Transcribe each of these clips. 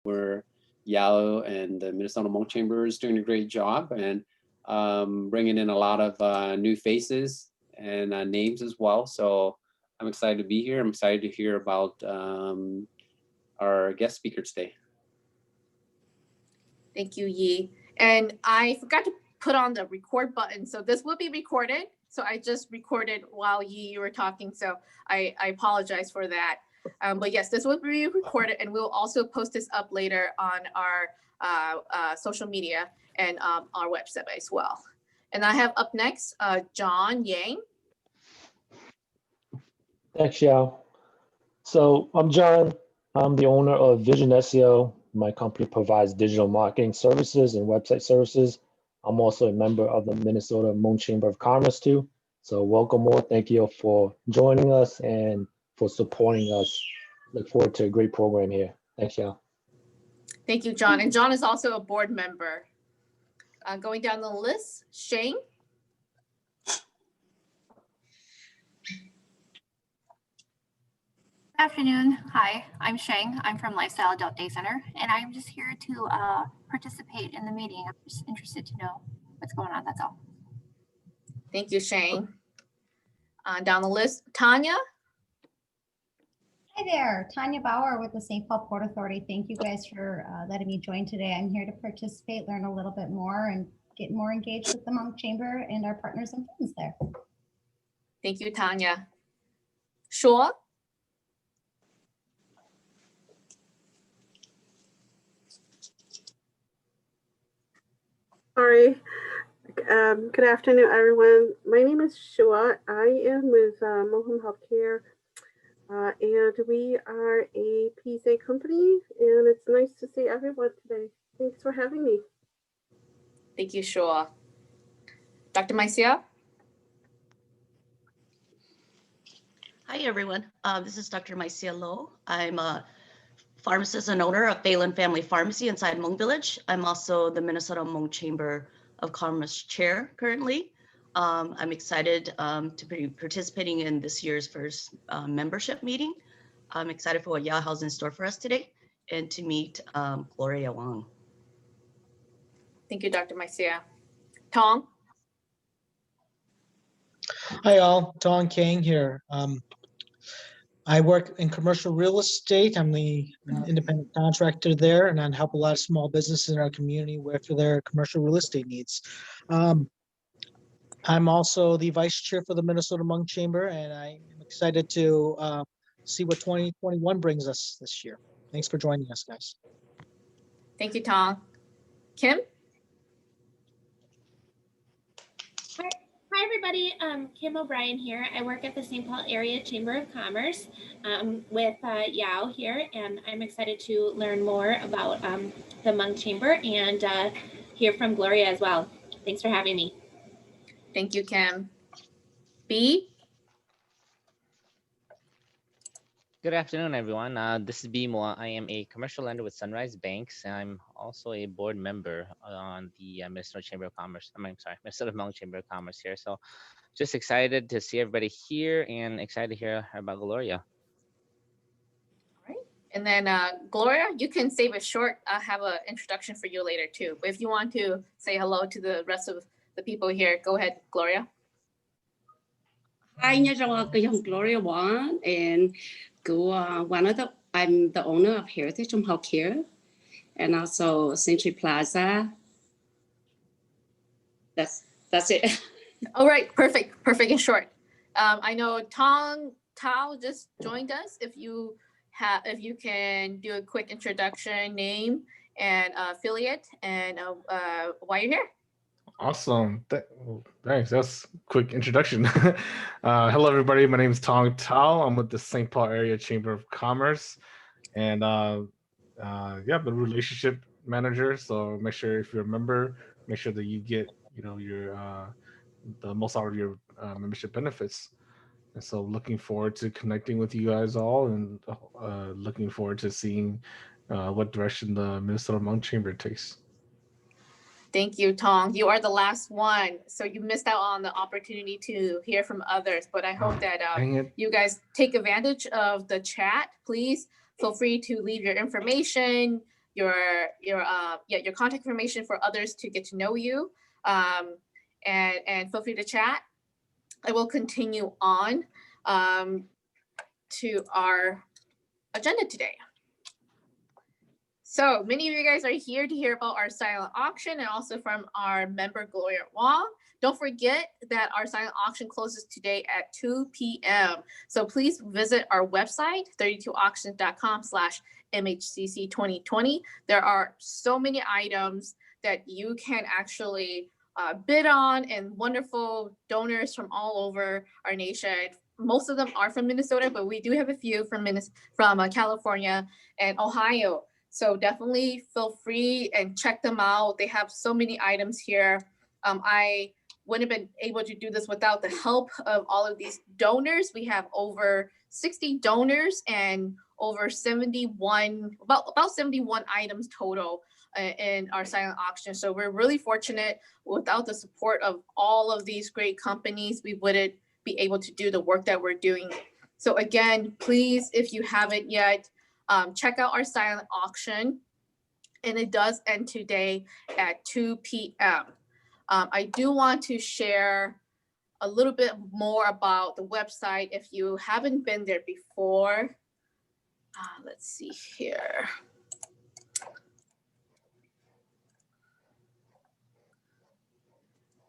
where Yao and the Minnesota Hmong Chamber is doing a great job and bringing in a lot of new faces and names as well. So I'm excited to be here. I'm excited to hear about our guest speaker today. Thank you, Yi. And I forgot to put on the record button. So this will be recorded. So I just recorded while Yi, you were talking. So I apologize for that. But yes, this will be recorded and we'll also post this up later on our social media and our website as well. And I have up next, John Yang. Thanks, Yao. So I'm John. I'm the owner of Vision SEO. My company provides digital marketing services and website services. I'm also a member of the Minnesota Hmong Chamber of Commerce too. So welcome all. Thank you for joining us and for supporting us. Look forward to a great program here. Thanks, Yao. Thank you, John. And John is also a board member. Going down the list, Shane. Good afternoon. Hi, I'm Sheng. I'm from Lifestyle Adult Day Center, and I'm just here to participate in the meeting. I'm just interested to know what's going on, that's all. Thank you, Shane. Down the list, Tanya. Hi there, Tanya Bauer with the St. Paul Port Authority. Thank you guys for letting me join today. I'm here to participate, learn a little bit more, and get more engaged with the Hmong Chamber and our partners and friends there. Thank you, Tanya. Shaw. Sorry. Good afternoon, everyone. My name is Shua. I am with Moham Healthcare, and we are a PSA company, and it's nice to see everyone today. Thanks for having me. Thank you, Shaw. Dr. Maicia. Hi, everyone. This is Dr. Maicia Loh. I'm a pharmacist and owner of Phelan Family Pharmacy inside Hmong Village. I'm also the Minnesota Hmong Chamber of Commerce chair currently. I'm excited to be participating in this year's first membership meeting. I'm excited for what Yao has in store for us today and to meet Gloria Wang. Thank you, Dr. Maicia. Tom. Hi all, Don Kang here. I work in commercial real estate. I'm the independent contractor there, and I help a lot of small businesses in our community for their commercial real estate needs. I'm also the vice chair for the Minnesota Hmong Chamber, and I am excited to see what 2021 brings us this year. Thanks for joining us, guys. Thank you, Tom. Kim? Hi, everybody. Kim O'Brien here. I work at the St. Paul Area Chamber of Commerce with Yao here, and I'm excited to learn more about the Hmong Chamber and hear from Gloria as well. Thanks for having me. Thank you, Kim. B? Good afternoon, everyone. This is Bimo. I am a commercial lender with Sunrise Banks, and I'm also a board member on the Minnesota Chamber of Commerce. Minnesota Hmong Chamber of Commerce here. So, just excited to see everybody here, and excited to hear about Gloria. All right, and then Gloria, you can save it short. I'll have an introduction for you later too. But if you want to say hello to the rest of the people here, go ahead, Gloria. Hi, I'm Gloria Wang, and I'm the owner of Heritage Home Healthcare and also Century Plaza. That's it. All right, perfect and short. I know Tao just joined us. If you can do a quick introduction, name and affiliate, and why you're here. Awesome. Thanks. That's a quick introduction. Hello, everybody. My name is Tong Tao. I'm with the St. Paul Area Chamber of Commerce. And yeah, the relationship manager. So make sure if you're a member, make sure that you get, your the most out of your membership benefits. And so looking forward to connecting with you guys all and looking forward to seeing what direction the Minnesota Hmong Chamber takes. Thank you, Tong. You are the last one, so you missed out on the opportunity to hear from others. But I hope that you guys take advantage of the chat. Please feel free to leave your information, your contact information for others to get to know you. And feel free to chat. I will continue on to our agenda today. So many of you guys are here to hear about our silent auction and also from our member Gloria Wong. Don't forget that our silent auction closes today at 2 p.m. So please visit our website, 32auctions.com/MHCC2020. There are so many items that you can actually bid on, and wonderful donors from all over our nation. Most of them are from Minnesota, but we do have a few from California and Ohio. So definitely feel free and check them out. They have so many items here. I wouldn't have been able to do this without the help of all of these donors. We have over 60 donors and over 71, about 71 items total in our silent auction. So we're really fortunate. Without the support of all of these great companies, we wouldn't be able to do the work that we're doing. So again, please, if you haven't yet, check out our silent auction, and it does end today at 2 p.m. I do want to share a little bit more about the website if you haven't been there before. Let's see here.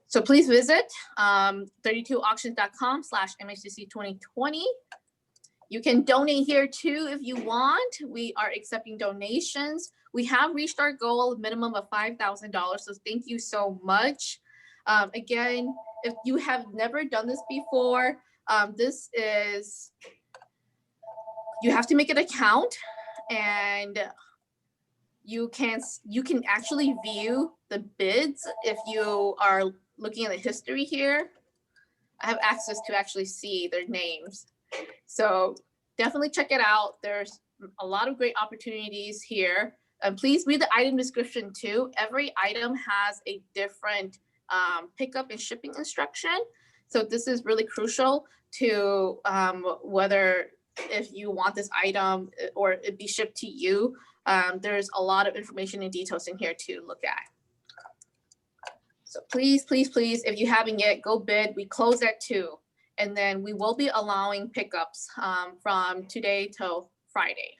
So please visit 32auctions.com/MHCC2020. You can donate here too if you want. We are accepting donations. We have reached our goal, minimum of $5,000. So thank you so much. Again, if you have never done this before, you have to make an account, and you can actually view the bids if you are looking at the history here. I have access to actually see their names. So definitely check it out. There's a lot of great opportunities here. Please read the item description too. Every item has a different pickup and shipping instruction. So this is really crucial to whether if you want this item or it be shipped to you. There's a lot of information and details in here to look at. So please, please, please, if you haven't yet, go bid. We close at 2. And then we will be allowing pickups from today till Friday.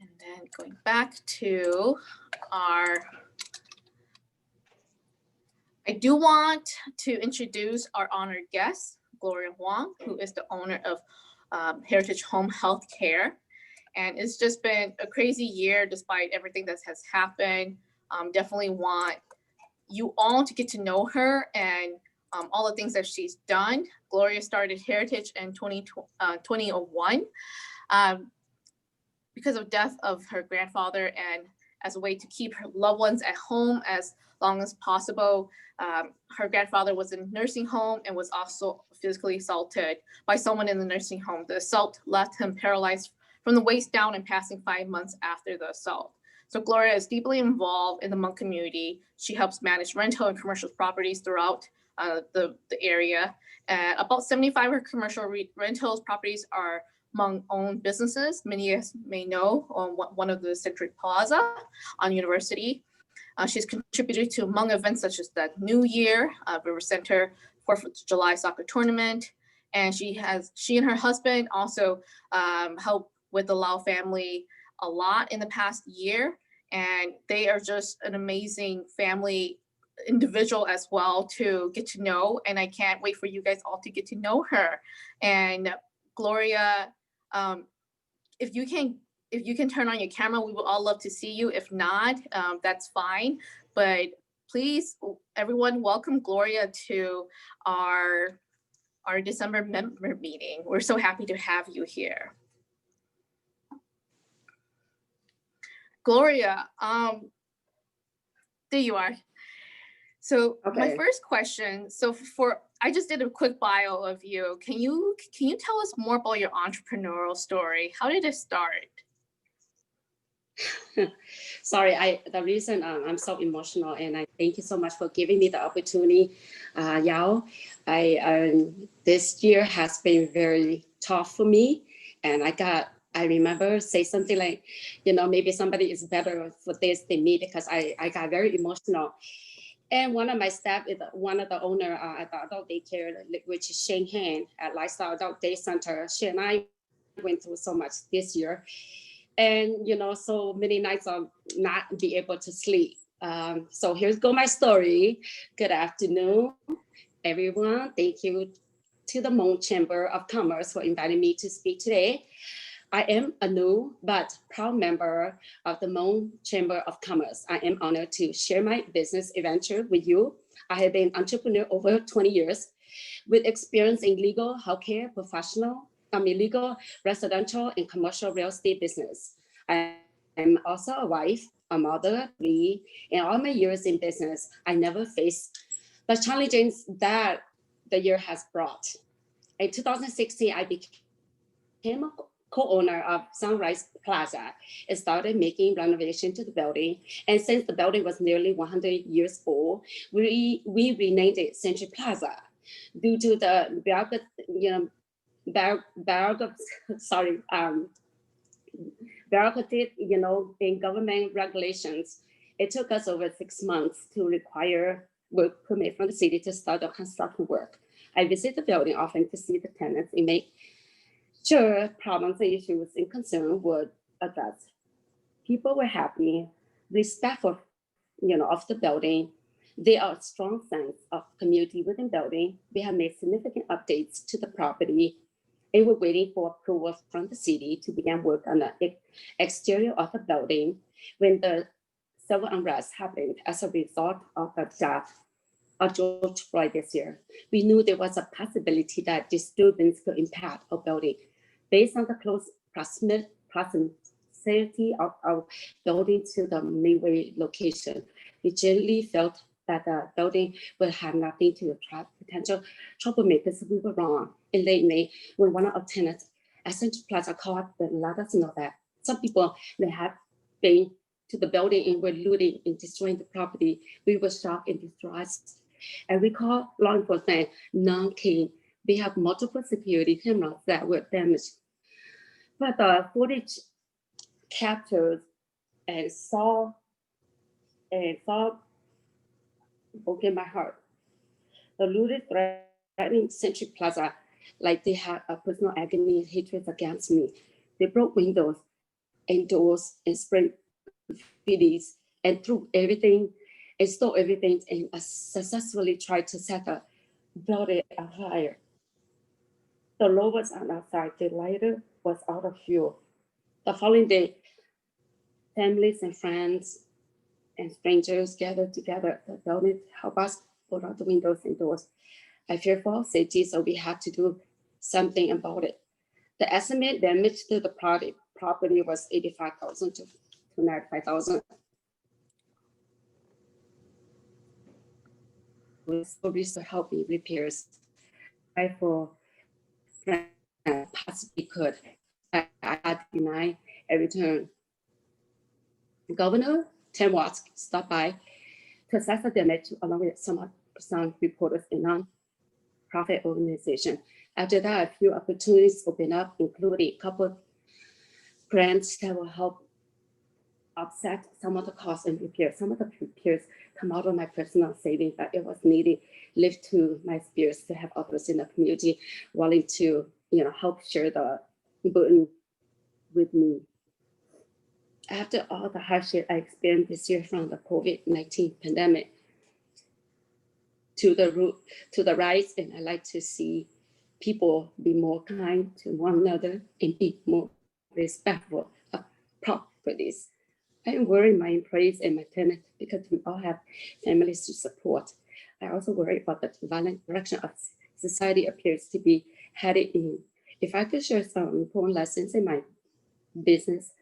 And then going back to I do want to introduce our honored guest, Gloria Wong, who is the owner of Heritage Home Health Care. And it's just been a crazy year despite everything that has happened. Definitely want you all to get to know her and all the things that she's done. Gloria started Heritage in 2001 because of death of her grandfather, and as a way to keep her loved ones at home as long as possible. Her grandfather was in a nursing home and was also physically assaulted by someone in the nursing home. The assault left him paralyzed from the waist down and passing 5 months after the assault. So Gloria is deeply involved in the Hmong community. She helps manage rental and commercial properties throughout the area. About 75 of her commercial rentals properties are Hmong-owned businesses. Many of us may know on one of the Century Plaza on University. She's contributed to Hmong events such as the New Year, River Center, 4th of July soccer tournament. And she and her husband also help with the Lau family a lot in the past year. And they are just an amazing family individual as well to get to know. And I can't wait for you guys all to get to know her. And Gloria, if you can turn on your camera, we would all love to see you. If not, that's fine. But please, everyone, welcome Gloria to our December member meeting. We're so happy to have you here. Gloria, there you are. So my first question, I just did a quick bio of you. Can you tell us more about your entrepreneurial story? How did it start? Sorry, the reason I'm so emotional, and I thank you so much for giving me the opportunity, Yao. This year has been very tough for me, And I remember say something like, maybe somebody is better for this than me, because I got very emotional. And one of my staff is one of the owner at the adult daycare, which is Shane Han at Lifestyle Adult Day Center. She and I went through so much this year. And, so many nights of not be able to sleep. So here's go my story. Good afternoon, everyone. Thank you to the Hmong Chamber of Commerce for inviting me to speak today. I am a new but proud member of the Hmong Chamber of Commerce. I am honored to share my business adventure with you. I have been an entrepreneur over 20 years with experience in legal, healthcare, legal, residential, and commercial real estate business. I am also a wife, a mother, in all my years in business, I never faced the challenges that the year has brought. In 2016, I became a co-owner of Sunrise Plaza and started making renovation to the building. And since the building was nearly 100 years old, we renamed it Century Plaza due to the bureaucratic, in government regulations. It took us over 6 months to require work permit from the city to start the construction work. I visit the building often to see the tenants and make sure problems and issues and concerns were addressed. People were happy, respectful, of the building. There are strong sense of community within building. We have made significant updates to the property and we're waiting for approval from the city to begin work on the exterior of the building when the civil unrest happened as a result of the death of George Floyd this year. We knew there was a possibility that disturbance could impact our building. Based on the close proximity of our building to the mainway location, we generally felt that the building would have nothing to attract potential troublemakers. We were wrong. In late May, when one of our tenants at Central Plaza called and let us know that some people may have been to the building and were looting and destroying the property, we were shocked and distressed. And we called law enforcement. None came. We have multiple security cameras that were damaged. But the footage captures and saw broke my heart. The looted threatening Century Plaza like they had a personal agony and hatred against me. They broke windows and doors and sprayed graffiti and threw everything and stole everything and successfully tried to set the building on fire. The load was on outside, the lighter was out of fuel. The following day, families and friends and strangers gathered together at the building to help us put out the windows and doors. I fear for our safety, so we had to do something about it. The estimate damage to the property was $85,000 to $95,000. We still to help me repairs. I for possibly could. I had to deny a return. Governor Tim Watts stopped by to assess the damage along with some reporters in non-profit organization. After that, a few opportunities opened up, including a couple grants that will help offset some of the costs and repairs. Some of the repairs come out of my personal savings, but it was needed, lift to my spirits to have others in the community willing to, help share the burden with me. After all the hardship I experienced this year from the COVID-19 pandemic to the rise, and I like to see people be more kind to one another and be more respectful of properties. I am worried my employees and my tenants because we all have families to support. I also worry about the violent direction of society appears to be headed in. If I could share some important lessons in my business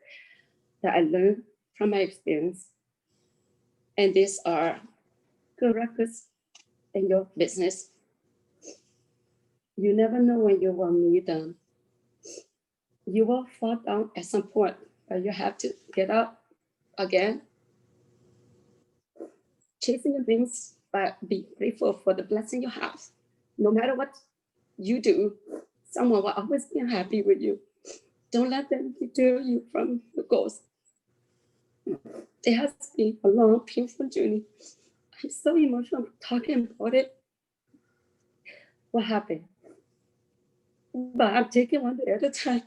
that I learned from my experience, and these are good records in your business. You never know when you will need them. You will fall down at some point, but you have to get up again. Chasing your dreams, but be grateful for the blessing you have. No matter what you do, someone will always be happy with you. Don't let them deter you from your goals. It has been a long, painful journey. I'm so emotional talking about it. What happened? But I'm taking one day at a time.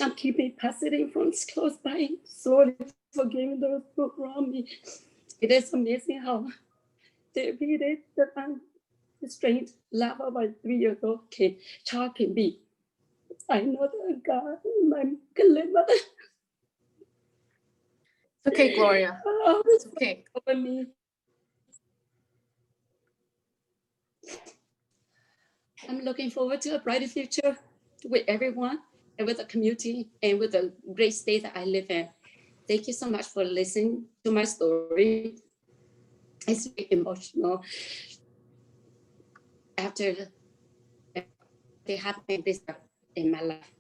I'm keeping positive influence close by, slowly forgiving those who wrong me. It is amazing how therapeutic the unrestrained laugh of a 3-year-old kid child can be. I know that God, my good mother, It's okay, Gloria. always It's okay. over me. I'm looking forward to a brighter future with everyone and with the community and with the great state that I live in. Thank you so much for listening to my story. It's very emotional. After they happened this in my life.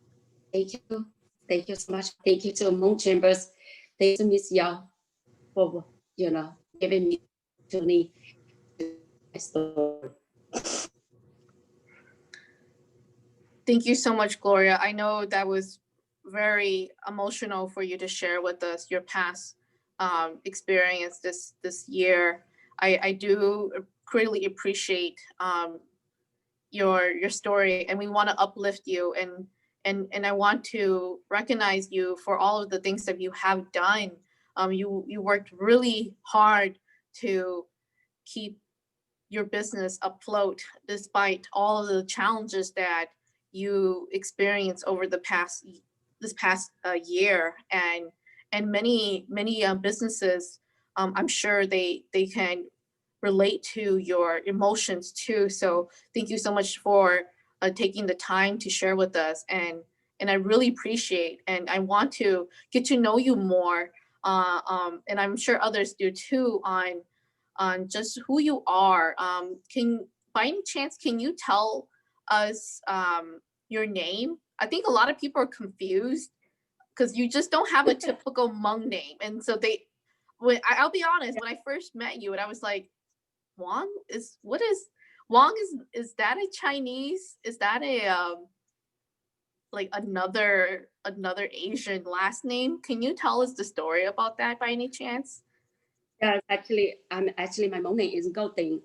Thank you. Thank you so much. Thank you to Hmong Chambers. Thank you to Miss Yao for, giving me opportunity to my story. Thank you so much, Gloria. I know that was very emotional for you to share with us your past experience this year. I do greatly appreciate your story, and we want to uplift you, and I want to recognize you for all of the things that you have done. You worked really hard to keep your business afloat despite all of the challenges that you experienced over this past year, and many businesses, I'm sure they can relate to your emotions too. So thank you so much for taking the time to share with us, and I really appreciate, and I want to get to know you more, and I'm sure others do too, on just who you are. By any chance, can you tell us your name? I think a lot of people are confused because you just don't have a typical Hmong name, and so I'll be honest, when I first met you, and I was like, Wang is Wang is that a Chinese? Is that a like another Asian last name? Can you tell us the story about that by any chance? Yeah, actually, my Hmong name is Gao Ting.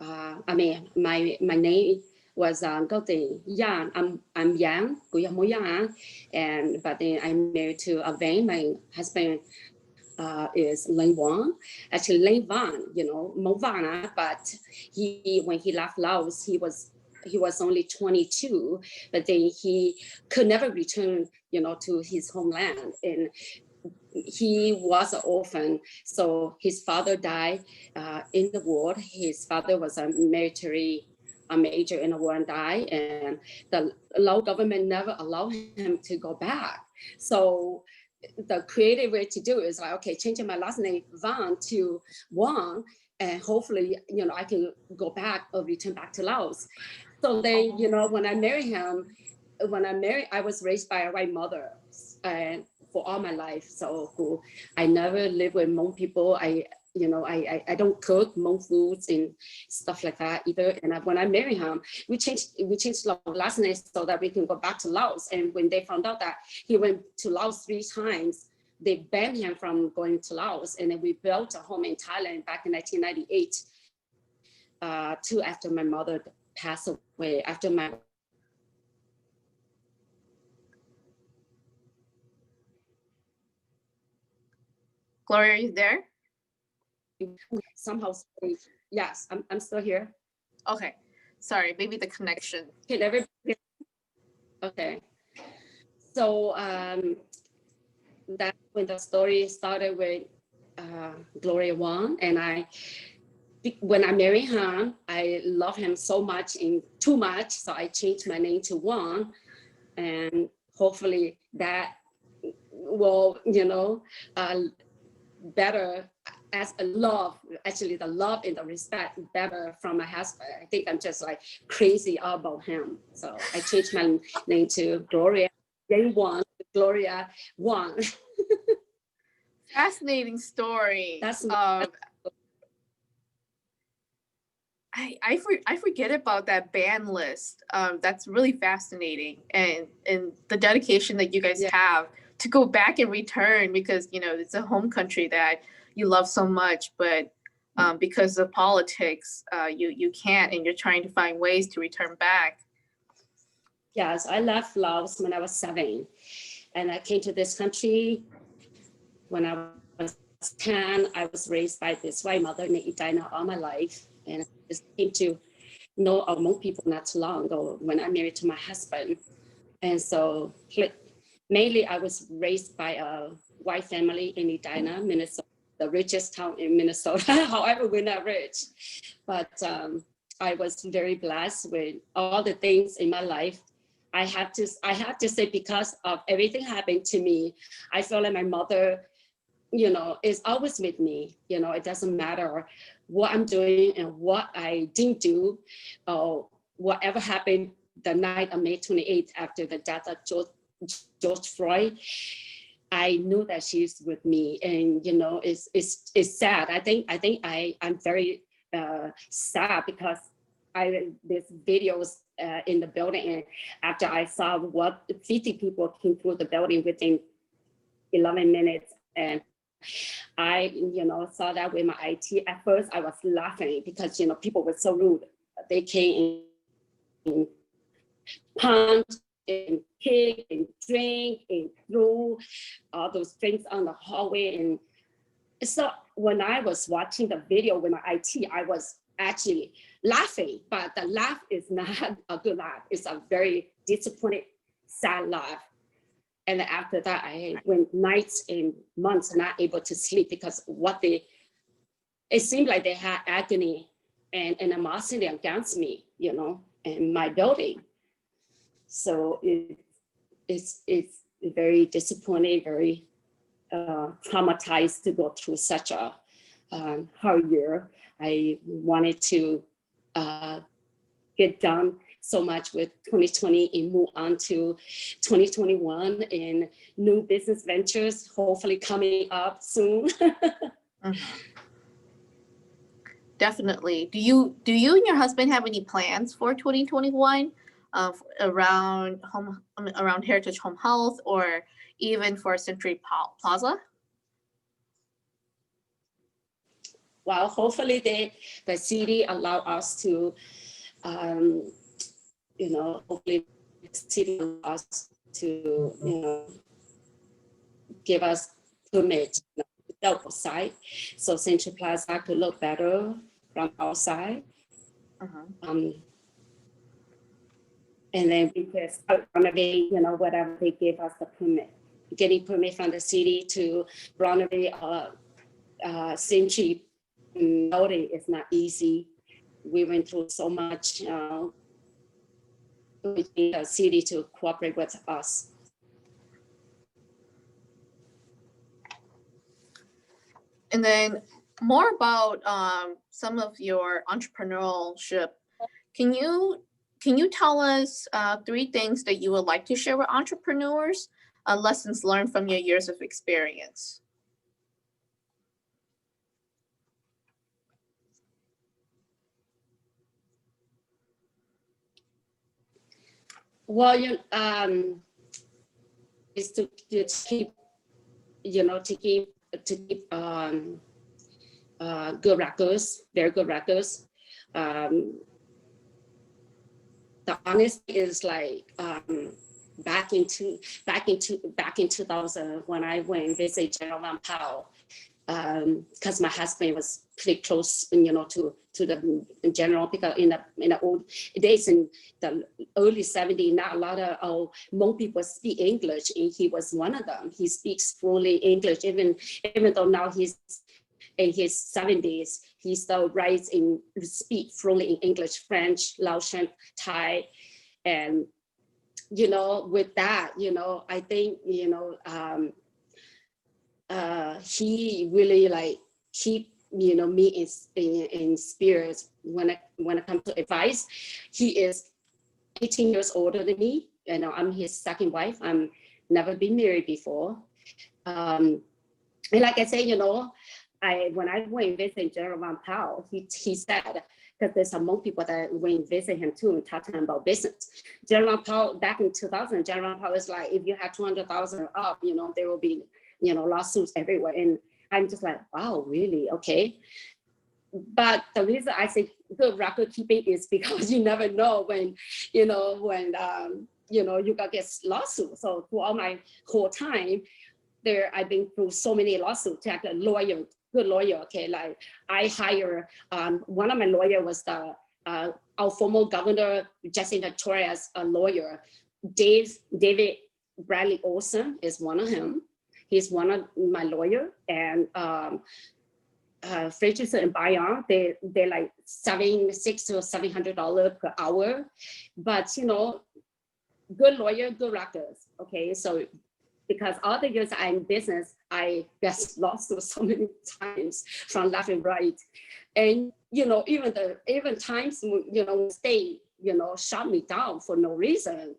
I mean, my name was Gao Ting Yang. I'm Yang, Mo Yang, and but then I'm married to a Vang. My husband is Lin Wang. Actually, Lin Van, Mo Van, but when he left Laos, he was only 22, but then he could never return, to his homeland, and he was an orphan. So his father died in the war. His father was a military major in the war and died, and the Lao government never allowed him to go back. So the creative way to do it is like, okay, changing my last name Van to Wang, and hopefully, I can go back or return back to Laos. So then, when I married him, I was raised by a white mother, and for all my life. So I never lived with Hmong people. I don't cook Hmong foods and stuff like that either. And when I married him, we changed our last name so that we can go back to Laos. And when they found out that he went to Laos 3 times, they banned him from going to Laos. And then we built a home in Thailand back in 1998, after my mother passed away. After my Gloria, are you there? somehow, yes, I'm still here. Okay, sorry, maybe the connection. Can everybody? Okay. So that's when the story started with Gloria Wang, and when I married him, I love him so much and too much, so I changed my name to Wang, and hopefully that will, better as a love, actually the love and the respect better from my husband. I think I'm just like crazy about him. So I changed my name to Gloria Wang, Gloria Wang. Fascinating story. That's I forget about that ban list. That's really fascinating, and the dedication that you guys have to go back and return, because it's a home country that you love so much, but because of politics, you can't, and you're trying to find ways to return back. Yes, I left Laos when I was 7, and I came to this country when I was 10. I was raised by this white mother named Edina all my life, and I just came to know Hmong people not too long ago when I married to my husband. And so mainly I was raised by a white family in Edina, Minnesota, the richest town in Minnesota. However, we're not rich, but I was very blessed with all the things in my life. I have to say, because of everything happened to me, I feel like my mother, is always with me. It doesn't matter what I'm doing and what I didn't do, or whatever happened the night of May 28th after the death of George Floyd. I knew that she's with me, and it's sad. I think I'm very sad because there's videos in the building, and after I saw what 50 people came through the building within 11 minutes, and I saw that with my IT. At first I was laughing because people were so rude. They came and punched and kicked and drank and threw all those things on the hallway. And so when I was watching the video with my IT, I was actually laughing, but the laugh is not a good laugh. It's a very disappointed, sad laugh. And after that, I went nights and months not able to sleep because it seemed like they had agony and animosity against me, and my building. So it's very disappointing, very traumatized to go through such a hard year. I wanted to get done so much with 2020 and move on to 2021 and new business ventures, hopefully coming up soon. Definitely. Do you and your husband have any plans for 2021 around Heritage Home Health, or even for Century Plaza? Well, hopefully the city allow us to, hopefully the city allow us to, give us permit outside, so Central Plaza could look better from outside. And then we could start renovate, whatever they give us the permit. Getting permit from the city to renovate Century building is not easy. We went through so much with the city to cooperate with us. And then more about some of your entrepreneurship. Can you tell us 3 things that you would like to share with entrepreneurs, lessons learned from your years of experience? Well, is to keep, to keep good records, very good records. The honesty is like back in 2000 when I went and visited General Van Powell, because my husband was pretty close, to the general, because in the old days, in the early 70s, not a lot of Hmong people speak English, and he was one of them. He speaks fully English, even though now he's in his 70s, he still writes and speak fluently in English, French, Laotian, Thai, and with that, I think he really keep me in spirits when it comes to advice. He is 18 years older than me. I'm his second wife. I'm never been married before. And like I say, when I went and visited General Van Powell, he said, because there's some Hmong people that went and visit him too and talk to him about business. General Powell, back in 2000, General Powell is like, if you have 200,000 up, you know, there will be, you know, lawsuits everywhere. And I'm just like, wow, really? Okay. But the reason I say good record keeping is because you never know when, you know, you know, you got get lawsuits. So throughout my whole time there, I've been through so many lawsuits, like a lawyer, good lawyer. Okay, like I hire, one of my lawyer was the our former governor, Justin Victoria's lawyer. David Bradley Olson is one of him. He's one of my lawyer, and Frederickson and Bayon, they're like $600 to $700 per hour. But you know, good lawyer, good records. Okay, so because all the years I'm in business, I get lost so many times from left and right. And, you know, even times, you know, state, you know, shut me down for no reason.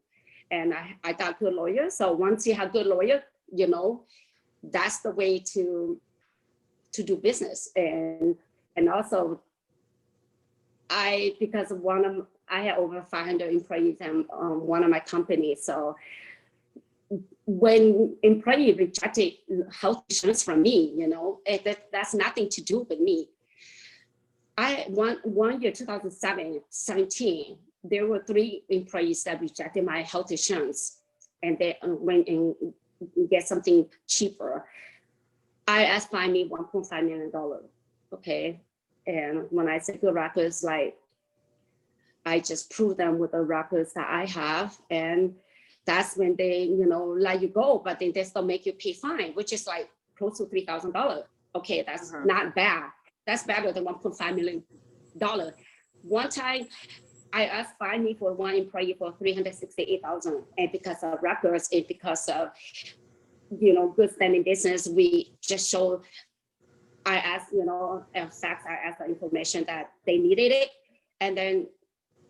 And I got good lawyer. So once you have good lawyer, you know, that's the way to do business. And also because I had over 500 employees in one of my companies. So when employee rejected health insurance from me, you know, that's nothing to do with me. One year, 2017, there were 3 employees that rejected my health insurance, and they went and get something cheaper. IRS fined me $1.5 million. Okay, and when I say good records, like I just prove them with the records that I have, and that's when they, you know, let you go, but then they still make you pay fine, which is like close to $3,000. Okay, that's not bad. That's better than $1.5 million. One time, I asked fined me for one employee for $368,000, and because of records and because of, you know, good standing business, we just show. I asked, you know, facts. I asked the information that they needed it, and then,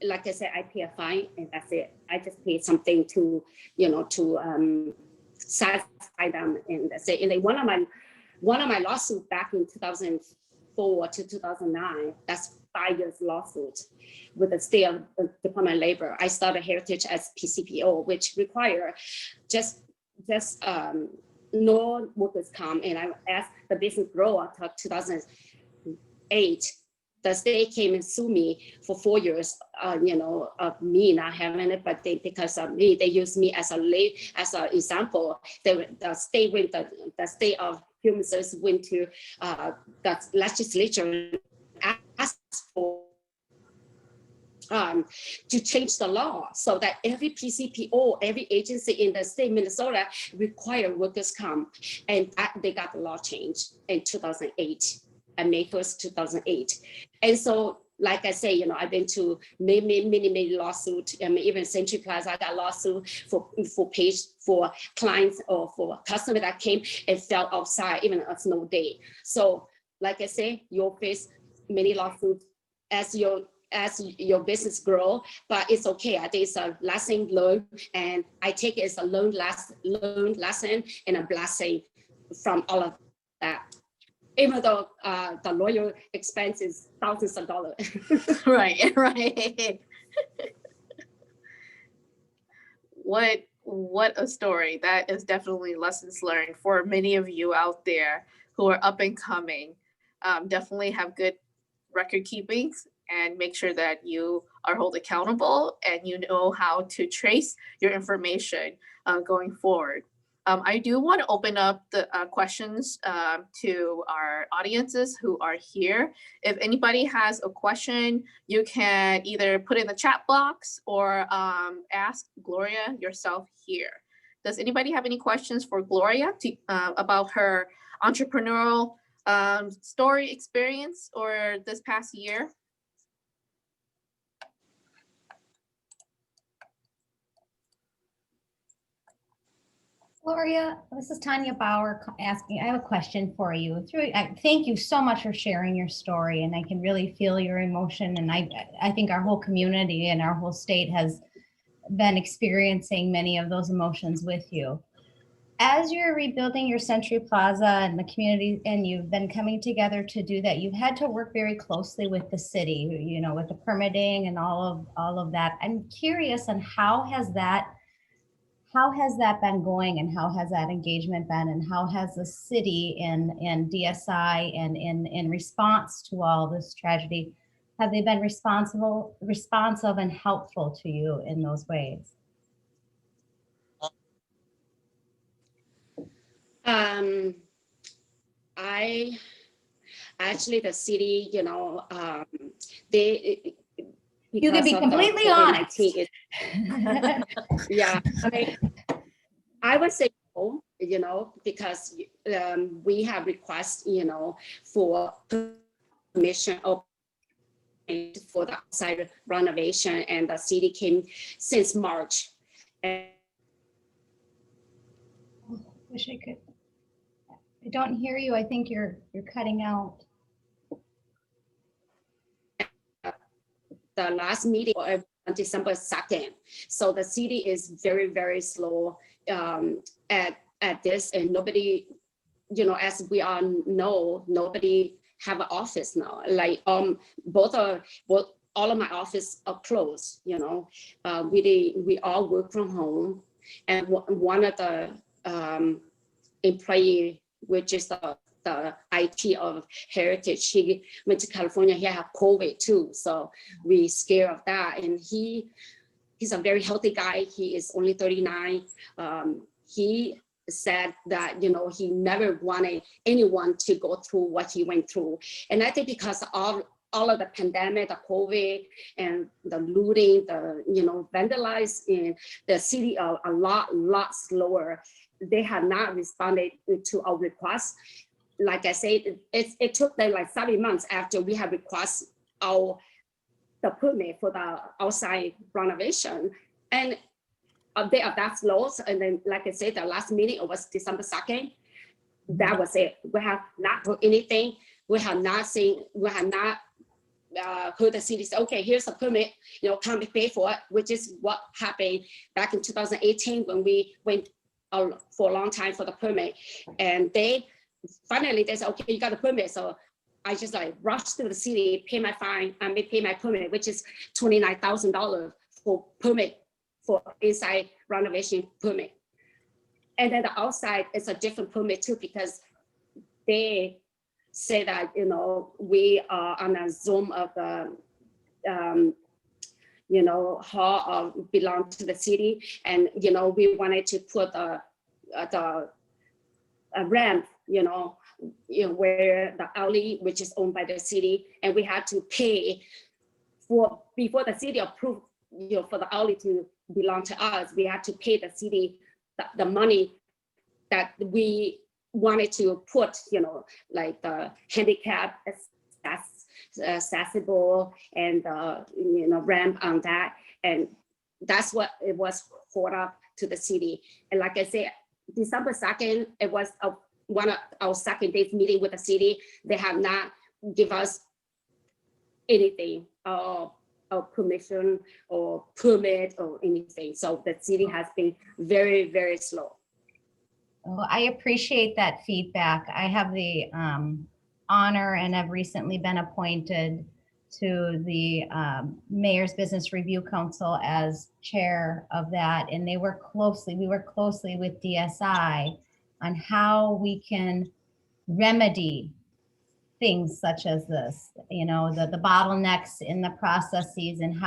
like I said, I pay a fine, and that's it. I just pay something to, you know, to satisfy them, and that's it. And then one of my lawsuits back in 2004 to 2009, that's 5 years lawsuit with the state of Department of Labor. I started Heritage as PCPO, which require just no workers comp, and I asked the business grow until 2008. The state came and sued me for 4 years, you know, of me not having it, but because of me, they used me as an example. The state of Human Services went to the legislature and asked for to change the law so that every PCPO, every agency in the state of Minnesota require workers' comp, and they got the law changed in 2008. May 1st, 2008. And so, like I say, you know, I've been to many lawsuits. I mean, even Century Plaza, I got lawsuit for clients or for customer that came and fell outside, even a snow day. So, like I say, you'll face many lawsuits as your business grow, but it's okay. I think it's a lesson learned, and I take it as a learned lesson and a blessing from all of that. Even though the lawyer expense is thousands of dollars. Right. What a story. That is definitely lessons learned for many of you out there who are up and coming. Definitely have good record keepings and make sure that you are held accountable and you know how to trace your information going forward. I do want to open up the questions to our audiences who are here. If anybody has a question, you can either put in the chat box or ask Gloria yourself here. Does anybody have any questions for Gloria about her entrepreneurial story experience or this past year? Gloria, this is Tanya Bauer asking. I have a question for you. It's really, thank you so much for sharing your story, and I can really feel your emotion. And I think our whole community and our whole state has been experiencing many of those emotions with you. As you're rebuilding your Century Plaza and the community, and you've been coming together to do that, you've had to work very closely with the city, you know, with the permitting and all of that. I'm curious on how has that been going, and how has that engagement been, and how has the city and DSI and in response to all this tragedy, have they been responsive and helpful to you in those ways? I actually, the city, you know, they, You can because be of the completely honest. COVID-19, yeah, I mean, I would say no, you know, because we have requests, you know, for permission or for the outside renovation, and the city came since March. And Wish I could. I don't hear you. I think you're cutting out. the last meeting on December 2nd. So the city is very, very slow at this, and nobody, you know, as we all know, nobody have an office now. Like both all of my office are closed, you know. We all work from home, and one of the employee, which is the IT of Heritage, he went to California. He had COVID too, so we scared of that. And he's a very healthy guy. He is only 39. He said that, you know, he never wanted anyone to go through what he went through. And I think because of all of the pandemic, the COVID, and the looting, the, you know, vandalized in the city are a lot slower. They have not responded to our requests. Like I said, it took them like 7 months after we had requested the permit for the outside renovation. And they are that slow. And then, like I said, the last meeting, it was December 2nd. That was it. We have not heard anything. We have not seen, we have not heard the city say, okay, here's a permit, you know, come pay for it, which is what happened back in 2018 when we went for a long time for the permit. And finally they said, okay, you got a permit. So I just like rushed to the city, pay my fine, and pay my permit, which is $29,000 for permit, for inside renovation permit. And then the outside is a different permit too, because they say that, you know, we are on a Zoom of the, you know, hall belong to the city. And, you know, we wanted to put a ramp, you know, where the alley, which is owned by the city, and we had to pay before the city approved, you know, for the alley to belong to us, we had to pay the city the money that we wanted to put, you know, like the handicap accessible and you know, ramp on that. And that's what it was caught up to the city. And like I said, December 2nd, it was one of our second day's meeting with the city. They have not give us anything, or permission or permit or anything. So the city has been very, very slow. Well, I appreciate that feedback. I have the honor and have recently been appointed to the Mayor's Business Review Council as chair of that. And we work closely with DSI on how we can remedy things such as this, you know, the bottlenecks in the processes, and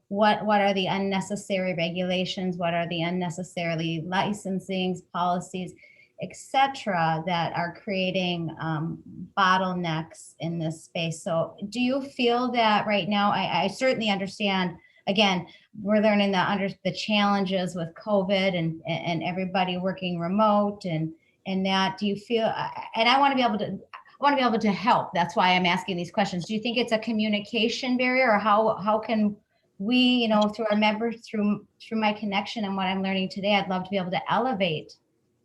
what are the unnecessary regulations, what are the unnecessarily licensings, policies, etc., that are creating bottlenecks in this space. So do you feel that right now, I certainly understand, again, we're learning the challenges with COVID and everybody working remote and that, do you feel, and I want to be able to help. That's why I'm asking these questions. Do you think it's a communication barrier, or how can we, you know, through our members, through my connection and what I'm learning today, I'd love to be able to elevate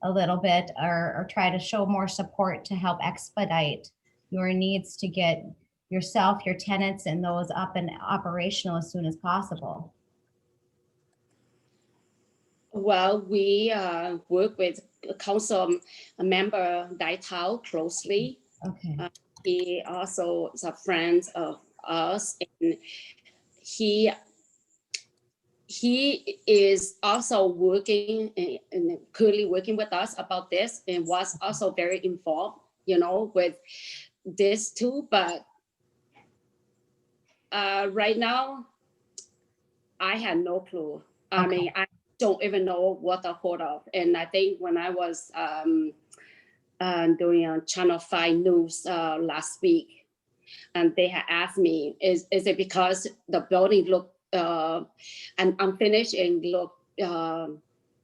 a little bit or try to show more support to help expedite your needs to get yourself, your tenants, and those up and operational as soon as possible. Well, we work with council member Dai Tao closely. Okay. He also is a friend of us, and he is also working and currently working with us about this, and was also very involved, with this too. But right now, I had no clue. I mean, I don't even know what to hold of. And I think when I was doing a Channel 5 news last week, and they had asked me, is it because the building looked unfinished and looked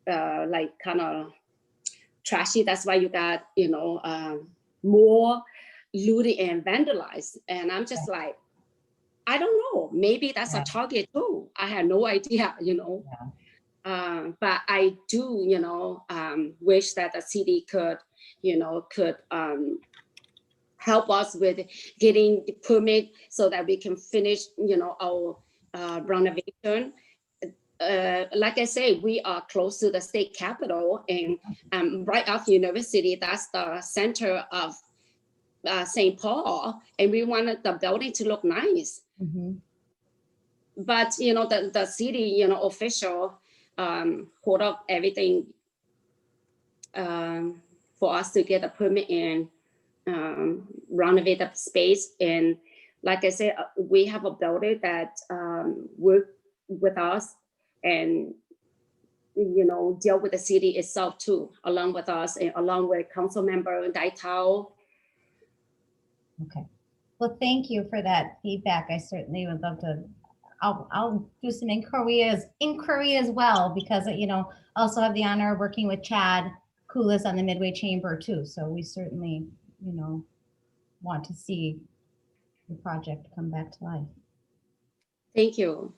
like kind of trashy? That's why you got, more looted and vandalized. And I'm just like, I don't know. Maybe that's a target too. I had no idea, but I do, wish that the city could, help us with getting the permit so that we can finish, our renovation. Like I say, we are close to the state capitol, and right after university, that's the center of St. Paul, and we wanted the building to look nice. But the city official hold up everything for us to get a permit and renovate the space. And like I said, we have a builder that work with us and deal with the city itself too, along with us and along with council member Dai Tao. Okay. Well, thank you for that feedback. I certainly would love to. I'll do some inquiry as well, because also have the honor of working with Chad Koulis on the Midway Chamber too. So we certainly want to see the project come back to life. Thank you.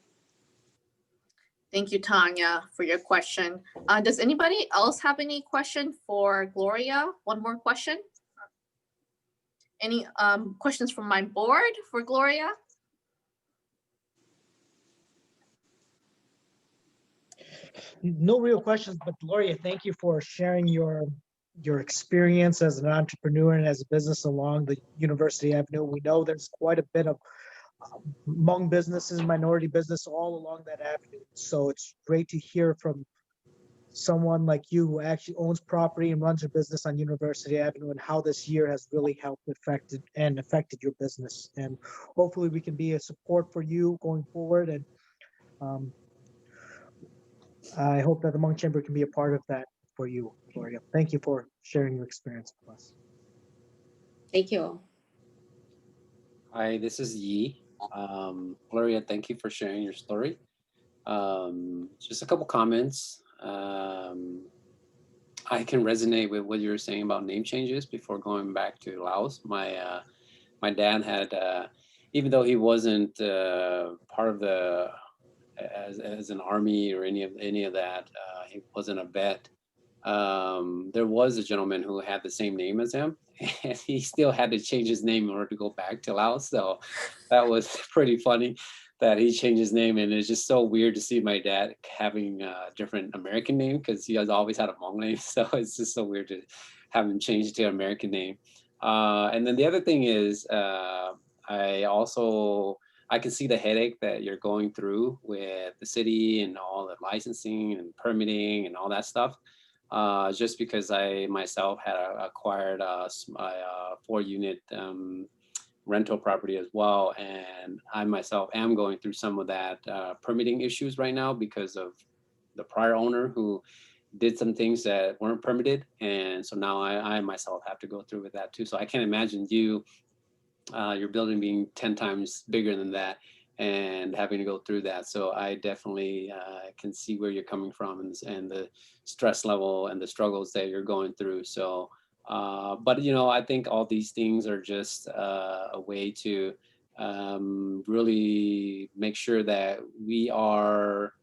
Thank you, Tanya, for your question. Does anybody else have any question for Gloria? One more question. Any questions from my board for Gloria? No real questions, but Gloria, thank you for sharing your experience as an entrepreneur and as a business along the University Avenue. We know there's quite a bit of Hmong businesses, minority business all along that avenue. So it's great to hear from someone like you who actually owns property and runs a business on University Avenue, and how this year has really helped affected your business. And hopefully we can be a support for you going forward. And I hope that the Hmong Chamber can be a part of that for you, Gloria. Thank you for sharing your experience with us. Thank you. Hi, this is Yi. Gloria, thank you for sharing your story. Just a couple comments. I can resonate with what you were saying about name changes before going back to Laos. My dad had, even though he wasn't part of the as an army or any of that, he wasn't a vet. There was a gentleman who had the same name as him, and he still had to change his name in order to go back to Laos. So that was pretty funny that he changed his name. And it's just so weird to see my dad having a different American name, because he has always had a Hmong name. So it's just so weird to have him change to an American name. And then the other thing is, I can see the headache that you're going through with the city and all the licensing and permitting and all that stuff. Just because I myself had acquired a 4-unit rental property as well. And I myself am going through some of that permitting issues right now because of the prior owner who did some things that weren't permitted. And so now I myself have to go through with that too. So I can't imagine your building being 10 times bigger than that and having to go through that. So I definitely can see where you're coming from and the stress level and the struggles that you're going through. So, but I think all these things are just a way to really make sure that we are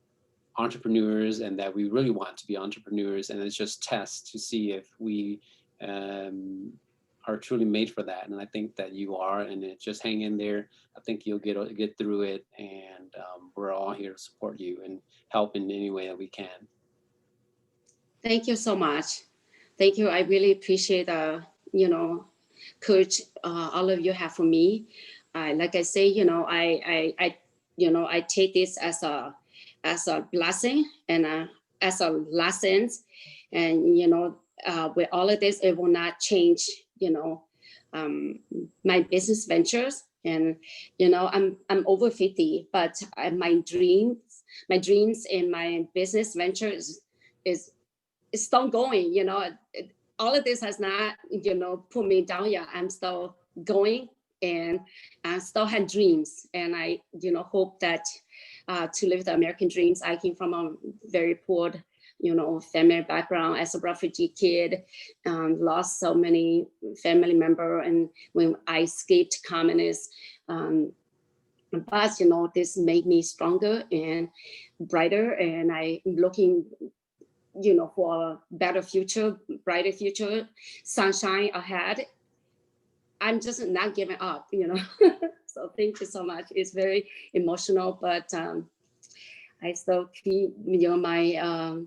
entrepreneurs and that we really want to be entrepreneurs. And it's just tests to see if we are truly made for that. And I think that you are, and just hang in there. I think you'll get through it, and we're all here to support you and help in any way that we can. Thank you so much. Thank you. I really appreciate courage all of you have for me. Like I say, I take this as a blessing and as a lessons, and with all of this, it will not change my business ventures. And I'm over 50, but my dreams and my business ventures is still going. All of this has not put me down yet. I'm still going, and I still had dreams, and I hope that to live the American dreams. I came from a very poor family background as a refugee kid, lost so many family members, and when I escaped communism, but this made me stronger and brighter, and I'm looking for a better future, brighter future, sunshine ahead. I'm just not giving up, So thank you so much. It's very emotional, but I still keep my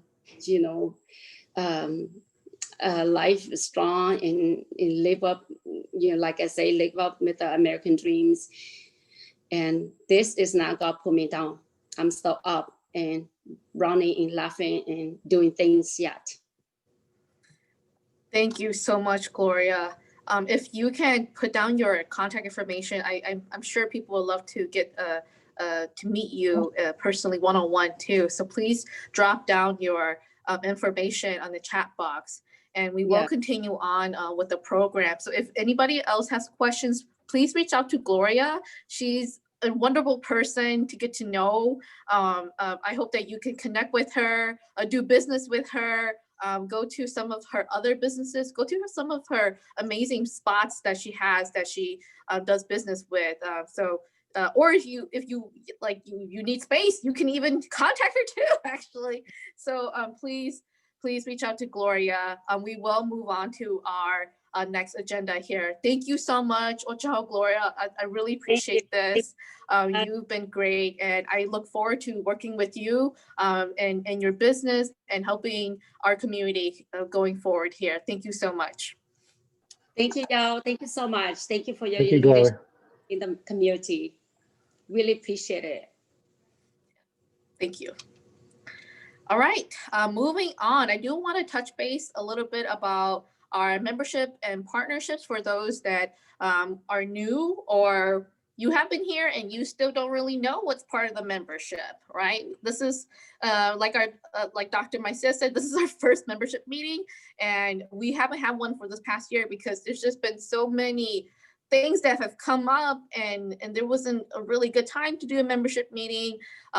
life strong and live up, like I say, live up with the American dreams. And this is not gonna put me down. I'm still up and running and laughing and doing things yet. Thank you so much, Gloria. If you can put down your contact information, I'm sure people would love to get to meet you personally one-on-one too. So please drop down your information on the chat box, and we will continue on with the program. So if anybody else has questions, please reach out to Gloria. She's a wonderful person to get to know. I hope that you can connect with her, do business with her, go to some of her other businesses, go to some of her amazing spots that she has, that she does business with. Or if you like, you need space, you can even contact her too, actually. So please reach out to Gloria. We will move on to our next agenda here. Thank you so much, Ochaho Gloria. I really appreciate this. You've been great, and I look forward to working with you and your business and helping our community going forward here. Thank you so much. Thank you, Yao. Thank you so much. Thank you for your Thank you, leadership Gloria. in the community. Really appreciate it. Thank you. All right, moving on. I do want to touch base a little bit about our membership and partnerships for those that are new, or you have been here and you still don't really know what's part of the membership, right? This is like Dr. Maicia said, this is our first membership meeting, and we haven't had one for this past year because there's just been so many things that have come up, and there wasn't a really good time to do a membership meeting.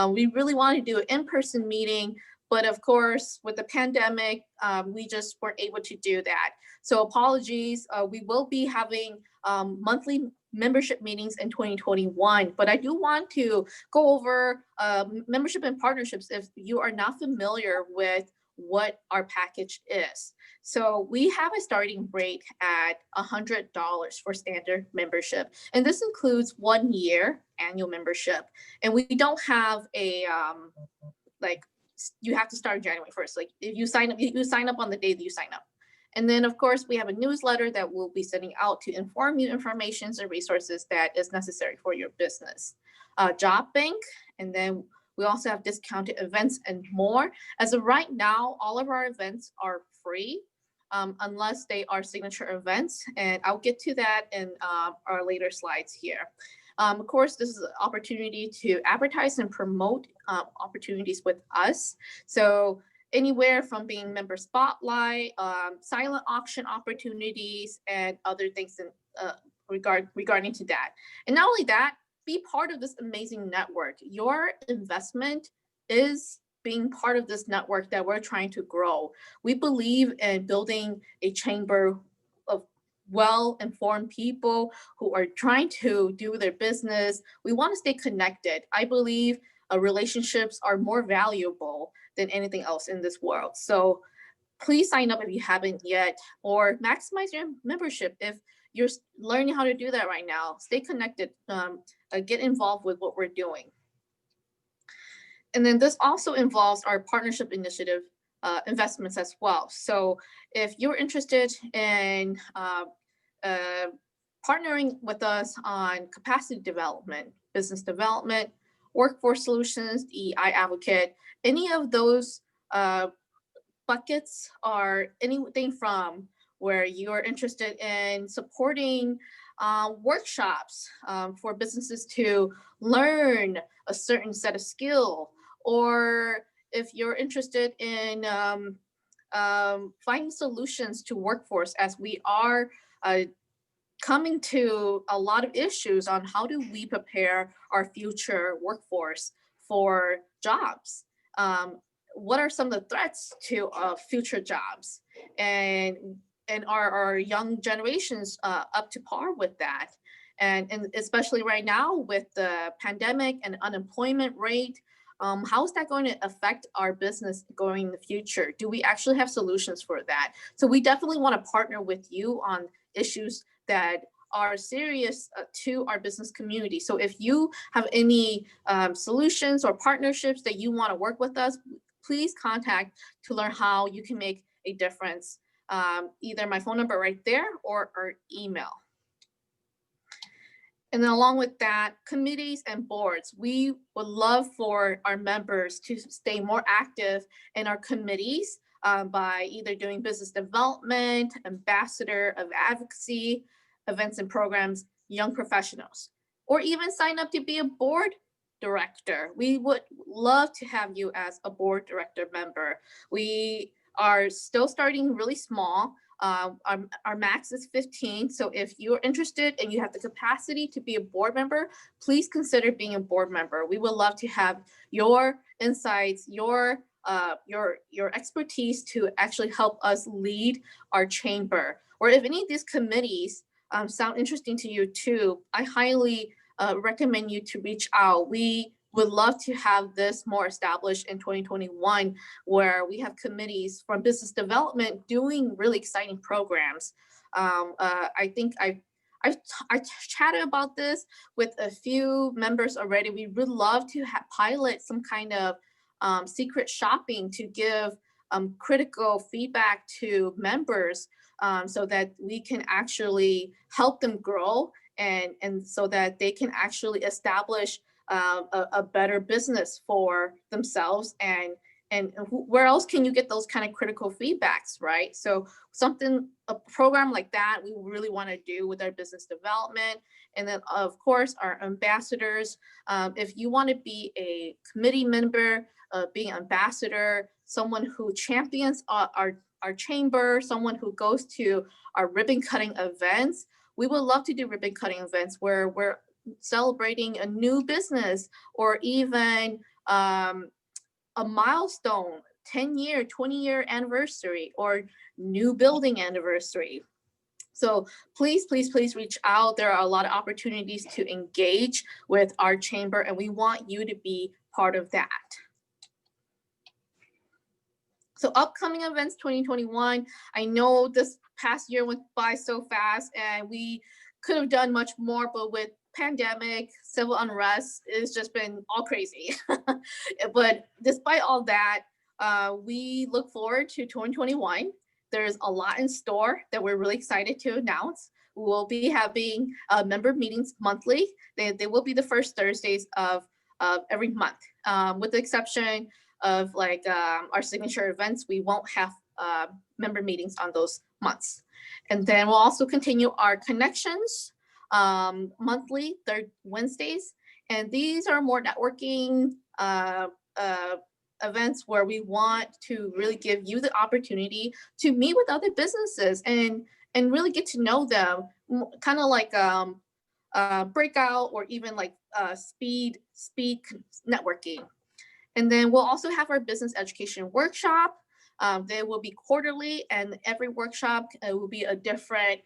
We really wanted to do an in-person meeting, but of course, with the pandemic, we just weren't able to do that. So apologies. We will be having monthly membership meetings in 2021, but I do want to go over membership and partnerships if you are not familiar with what our package is. So we have a starting rate at $100 for standard membership, and this includes 1 year annual membership. And we don't have a like, you have to start January 1st. Like, if you sign up on the day that you sign up. And then of course we have a newsletter that we'll be sending out to inform you information and resources that is necessary for your business. Job bank, and then we also have discounted events and more. As of right now, all of our events are free, unless they are signature events. And I'll get to that in our later slides here. Of course, this is an opportunity to advertise and promote opportunities with us. So anywhere from being member spotlight, silent auction opportunities, and other things in, regarding to that. And not only that, be part of this amazing network. Your investment is being part of this network that we're trying to grow. We believe in building a chamber of well-informed people who are trying to do their business. We want to stay connected. I believe relationships are more valuable than anything else in this world. So please sign up if you haven't yet, or maximize your membership if you're learning how to do that right now. Stay connected, get involved with what we're doing. And then this also involves our partnership initiative investments as well. So if you're interested in partnering with us on capacity development, business development, workforce solutions, DEI advocate, any of those buckets are anything from where you're interested in supporting workshops for businesses to learn a certain set of skill, or if you're interested in finding solutions to workforce, as we are coming to a lot of issues on how do we prepare our future workforce for jobs. What are some of the threats to future jobs, and are our young generations up to par with that? And especially right now with the pandemic and unemployment rate, how is that going to affect our business going in the future? Do we actually have solutions for that? So we definitely want to partner with you on issues that are serious to our business community. So if you have any solutions or partnerships that you want to work with us, please contact to learn how you can make a difference. Either my phone number right there or our email. And then along with that, committees and boards, we would love for our members to stay more active in our committees by either doing business development, ambassador of advocacy, events and programs, young professionals, or even sign up to be a board director. We would love to have you as a board director member. We are still starting really small. Our max is 15. So if you're interested and you have the capacity to be a board member, please consider being a board member. We would love to have your insights, your expertise to actually help us lead our chamber. Or if any of these committees sound interesting to you too, I highly recommend you to reach out. We would love to have this more established in 2021, where we have committees from business development doing really exciting programs. I think I chatted about this with a few members already. We would love to pilot some kind of secret shopping to give critical feedback to members so that we can actually help them grow and so that they can actually establish a better business for themselves. And where else can you get those kind of critical feedbacks, right? So a program like that, we really want to do with our business development. And then of course, our ambassadors, if you want to be a committee member, being an ambassador, someone who champions our chamber, someone who goes to our ribbon cutting events, we would love to do ribbon cutting events where we're celebrating a new business, or even a milestone, 10-year, 20-year anniversary, or new building anniversary. So please, please, please reach out. There are a lot of opportunities to engage with our chamber, and we want you to be part of that. So upcoming events 2021, I know this past year went by so fast and we could have done much more, but with pandemic, civil unrest, it's just been all crazy. But despite all that, we look forward to 2021. There's a lot in store that we're really excited to announce. We'll be having member meetings monthly. They will be the first Thursdays of every month, with the exception of like our signature events. We won't have member meetings on those months. And then we'll also continue our connections monthly, third Wednesdays. And these are more networking events where we want to really give you the opportunity to meet with other businesses and really get to know them, kind of like breakout or even like speed networking. And then we'll also have our business education workshop. They will be quarterly, and every workshop will be a different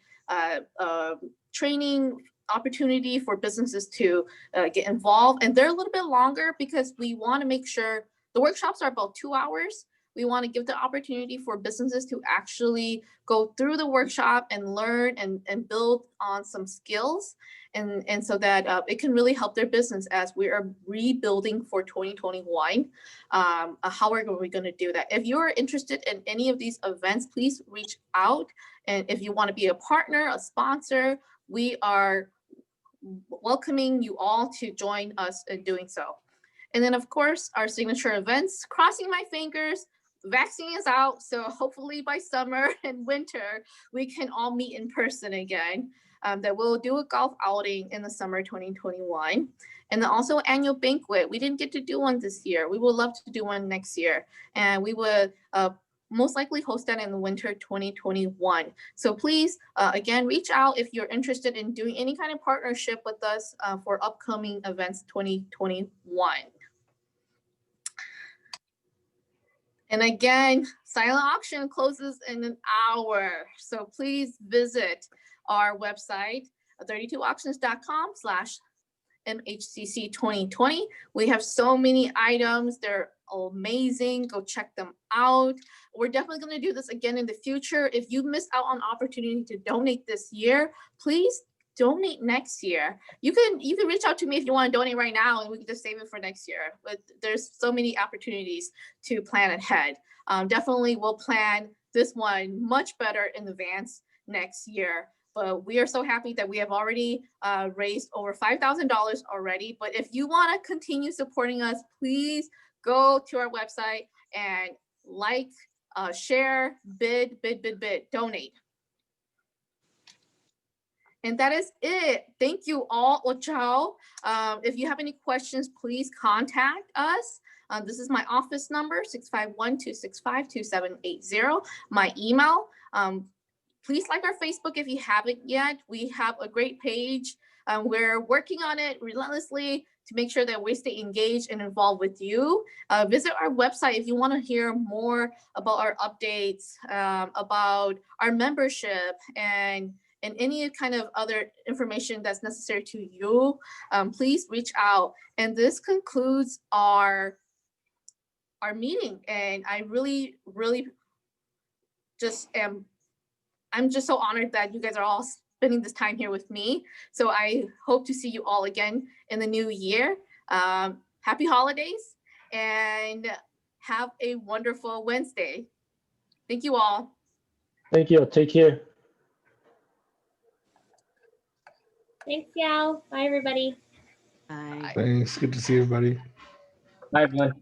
training opportunity for businesses to get involved. And they're a little bit longer because we want to make sure the workshops are about 2 hours, We want to give the opportunity for businesses to actually go through the workshop and learn and build on some skills, and so that it can really help their business as we are rebuilding for 2021. How are we going to do that? If you're interested in any of these events, please reach out. And if you want to be a partner, a sponsor, we are welcoming you all to join us in doing so. And then of course, our signature events, crossing my fingers, vaccine is out. So hopefully by summer and winter, we can all meet in person again. That we'll do a golf outing in the summer 2021. And then also annual banquet. We didn't get to do one this year. We would love to do one next year. And we would most likely host that in the winter 2021. So please, again, reach out if you're interested in doing any kind of partnership with us for upcoming events 2021. And again, silent auction closes in an hour. So please visit our website, 32auctions.com/MHCC 2020. We have so many items. They're amazing. Go check them out. We're definitely going to do this again in the future. If you missed out on opportunity to donate this year, please donate next year. You can reach out to me if you want to donate right now, and we can just save it for next year. But there's so many opportunities to plan ahead. Definitely we'll plan this one much better in advance next year. But we are so happy that we have already raised over $5,000 already. But if you want to continue supporting us, please go to our website and like, share, bid, donate. And that is it. Thank you all. Ciao. If you have any questions, please contact us. This is my office number, 651-265-2780. My email. Please like our Facebook if you haven't yet. We have a great page. We're working on it relentlessly to make sure that we stay engaged and involved with you. Visit our website if you want to hear more about our updates, about our membership, and any kind of other information that's necessary to you. Please reach out. And this concludes our meeting. And I really just I'm just so honored that you guys are all spending this time here with me. So I hope to see you all again in the new year. Happy holidays and have a wonderful Wednesday. Thank you all. Thank you. Take care. Thanks, Yao. Bye, everybody. Bye. Thanks. Good to see everybody. Bye, everyone.